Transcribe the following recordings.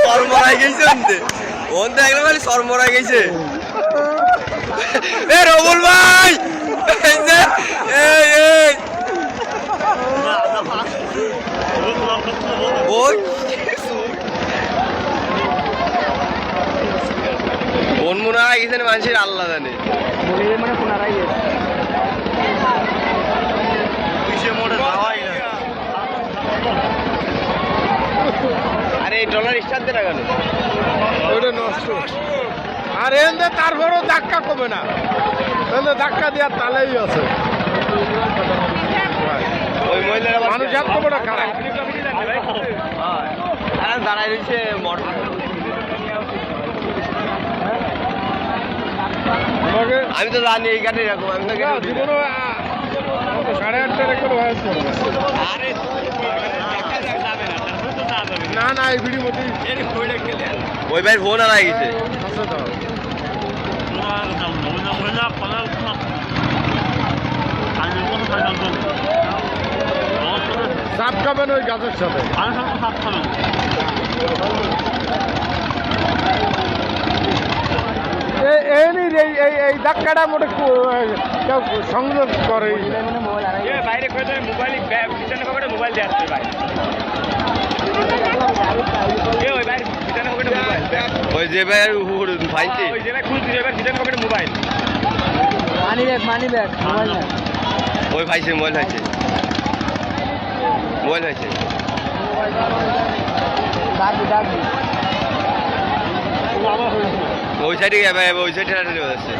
সরমরাই গেছে ওনতে একদম খালি সরমরাই গেছে এ রবুল ভাই ওই কোন মনে হয় গেছেন মানুষের আল্লাহ জানে মানে পুনরায় আরে এই ডলার স্টার্ট দেনা কেন ওইটা নষ্ট আর এনে তারপরও ধাক্কা কমে না এনে ধাক্কা দেওয়ার তালেই আছে ওই মহিলারা মানুষ এত বড় খারাপ দাঁড়ায় রয়েছে মোটর আমি তো জানি এই গাড়ি এরকম আমি তো জীবনে 8:30 রেকর্ড হয়েছে না না এই ভিডিও মধ্যে ওই ভাই ফোন আর গেছে সাপ খাবেন ওই গাছের সাথে এই ধাক্কাটা মোটে কেউ সংযোগ করে বাইরে মোবাইল পিছনে পকেটে মোবাইল দিয়ে আসছে ভাই ওই ভাই পিছনে পকেটে মোবাইল ওই যে ভাই ফাইনছি ওই যে ভাই খুলছি এবার পিছনে পকেটে মোবাইল মানি ব্যাগ মোবাইল না ওই ভাইছে মোবাইল ভাইছে মোবাইল ভাইছে ডাকবি ওই সাইডে ভাই ওই সাইডে চলে যাচ্ছে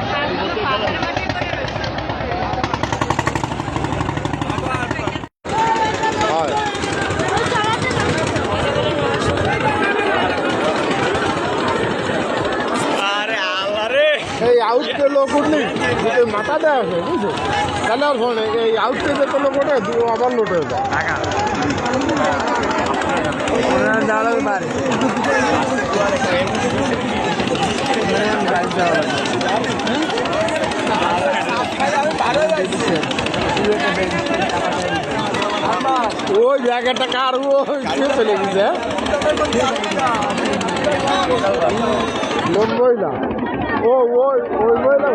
এই আউটকে লোক উঠলি মাথা দেওয়া আছে বুঝছো তাহলে আর ফোন এই আউটকে যে তো লোক ওঠে আবার লোট হয়ে যায় ওই জায়গাটা কার চলে গেছে লোক মহিলা ওই মহিলা